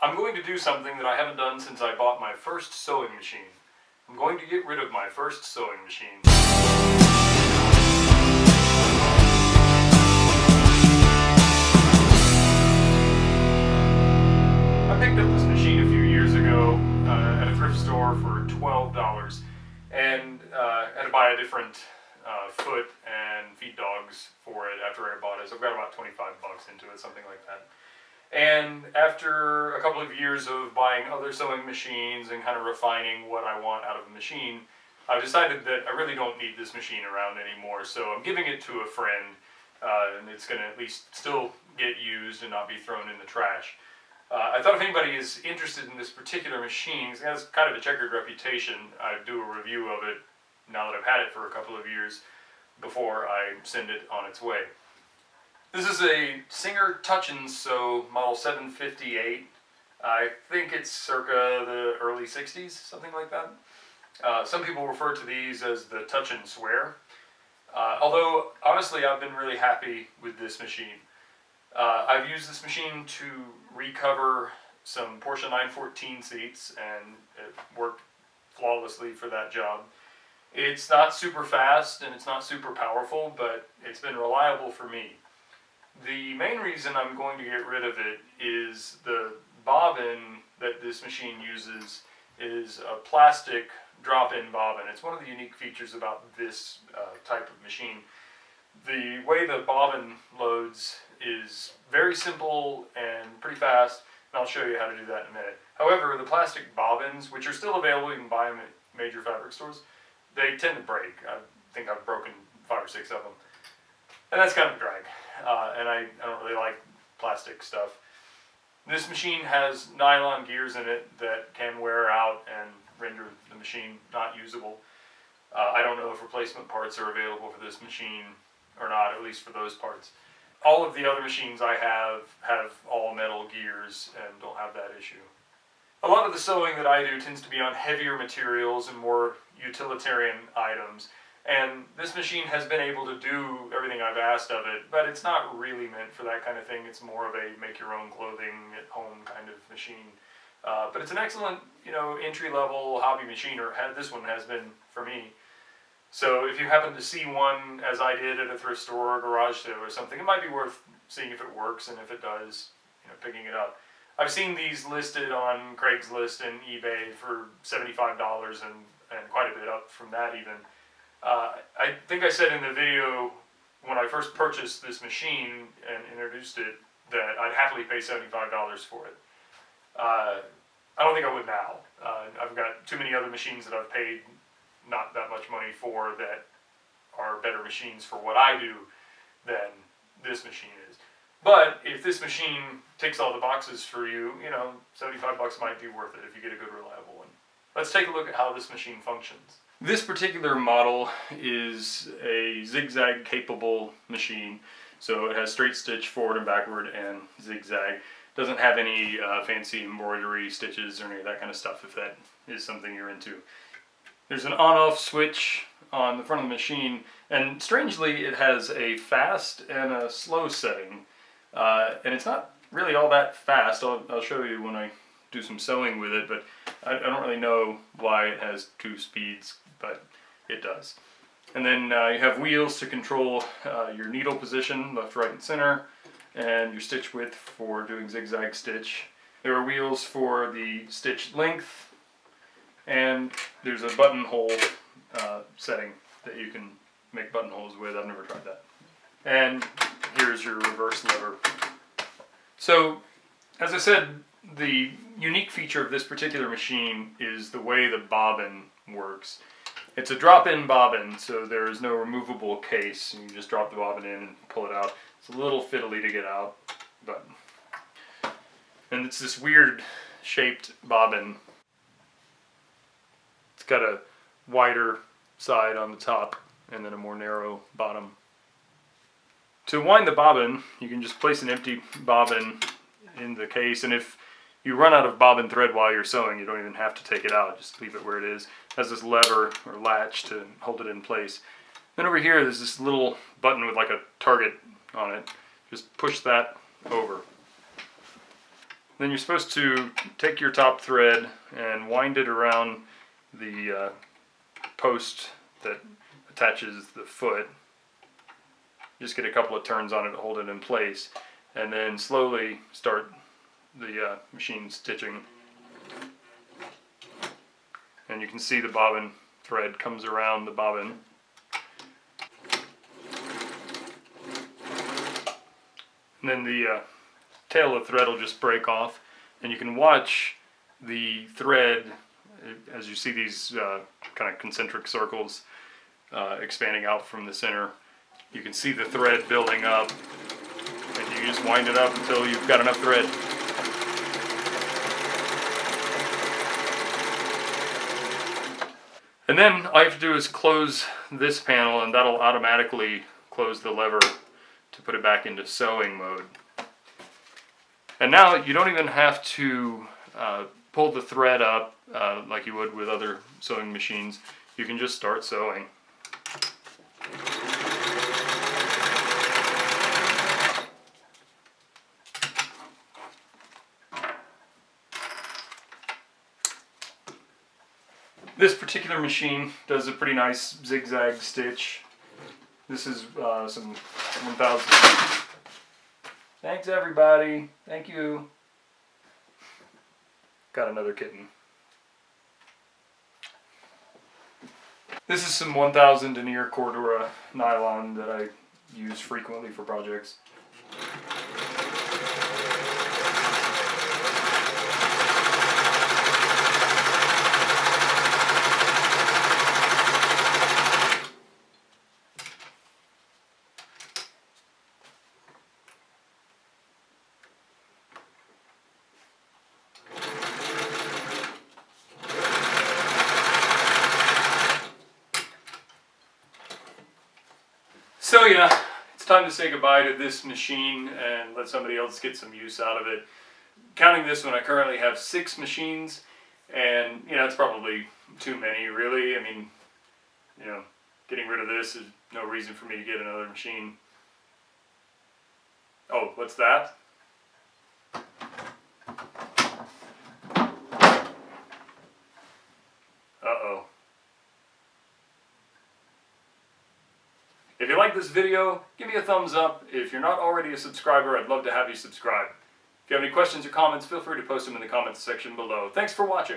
I'm going to do something that I haven't done since I bought my first sewing machine. I'm going to get rid of my first sewing machine. I picked up this machine a few years ago at a thrift store for $12, and I had to buy a different foot and feed dogs for it after I bought it. So I've got about 25 bucks into it, something like that. And after a couple of years of buying other sewing machines and kind of refining what I want out of a machine, I've decided that I really don't need this machine around anymore. So I'm giving it to a friend, and it's going to at least still get used and not be thrown in the trash. I thought if anybody is interested in this particular machine, it has kind of a checkered reputation, I'd do a review of it now that I've had it for a couple of years before I send it on its way. This is a Singer Touch and Sew model 758. I think it's circa the early 60s, something like that. Some people refer to these as the Touch and Swear. Although, honestly, I've been really happy with this machine. I've used this machine to recover some Porsche 914 seats, and it worked flawlessly for that job. It's not super fast and it's not super powerful, but it's been reliable for me. The main reason I'm going to get rid of it is the bobbin that this machine uses is a plastic drop-in bobbin. It's one of the unique features about this type of machine. The way the bobbin loads is very simple and pretty fast, and I'll show you how to do that in a minute. However, the plastic bobbins, which are still available, you can buy them at major fabric stores, they tend to break. I think I've broken 5 or 6 of them. And that's kind of a drag. And I don't really like plastic stuff. This machine has nylon gears in it that can wear out and render the machine not usable. I don't know if replacement parts are available for this machine or not, at least for those parts. All of the other machines I have all metal gears and don't have that issue. A lot of the sewing that I do tends to be on heavier materials and more utilitarian items. And this machine has been able to do everything I've asked of it, but it's not really meant for that kind of thing. It's more of a make-your-own clothing at home kind of machine. But it's an excellent, entry-level hobby machine, or this one has been for me. So if you happen to see one, as I did at a thrift store or garage sale or something, it might be worth seeing if it works, and if it does, picking it up. I've seen these listed on Craigslist and eBay for $75 and quite a bit up from that even. I think I said in the video when I first purchased this machine and introduced it that I'd happily pay $75 for it. I don't think I would now. I've got too many other machines that I've paid not that much money for that are better machines for what I do than this machine is. But if this machine ticks all the boxes for you, $75 might be worth it if you get a good reliable one. Let's take a look at how this machine functions. This particular model is a zigzag capable machine, so it has straight stitch forward and backward and zigzag. Doesn't have any fancy embroidery stitches or any of that kind of stuff, if that is something you're into. There's an on-off switch on the front of the machine, and strangely it has a fast and a slow setting, and it's not really all that fast. I'll show you when I do some sewing with it, but I don't really know why it has 2 speeds, but it does. And then you have wheels to control your needle position, left, right, and center, and your stitch width for doing zigzag stitch. There are wheels for the stitch length, and there's a buttonhole setting that you can make buttonholes with. I've never tried that. And here's your reverse lever. So, as I said, the unique feature of this particular machine is the way the bobbin works. It's a drop-in bobbin, so there is no removable case. You just drop the bobbin in and pull it out. It's a little fiddly to get out, and it's this weird shaped bobbin. It's got a wider side on the top and then a more narrow bottom. To wind the bobbin, you can just place an empty bobbin in the case, and if you run out of bobbin thread while you're sewing, you don't even have to take it out, just leave it where it is. It has this lever or latch to hold it in place. Then over here there's this little button with like a target on it. Just push that over. Then you're supposed to take your top thread and wind it around the post that attaches the foot. Just get a couple of turns on it to hold it in place, and then slowly start the machine stitching. And you can see the bobbin thread comes around the bobbin. And then the tail of the thread will just break off, and you can watch the thread as you see these kind of concentric circles expanding out from the center. You can see the thread building up, and you just wind it up until you've got enough thread. And then all you have to do is close this panel, and that'll automatically close the lever to put it back into sewing mode. And now you don't even have to pull the thread up like you would with other sewing machines. You can just start sewing. This particular machine does a pretty nice zigzag stitch. This is some 1000. Thanks everybody. Thank you. Got another kitten. This is some 1000 denier Cordura nylon that I use frequently for projects. So yeah, it's time to say goodbye to this machine and let somebody else get some use out of it. Counting this one, I currently have 6 machines, and it's probably too many really. I mean, getting rid of this is no reason for me to get another machine. Oh, what's that? Uh-oh. If you like this video, give me a thumbs up. If you're not already a subscriber, I'd love to have you subscribe. If you have any questions or comments, feel free to post them in the comments section below. Thanks for watching.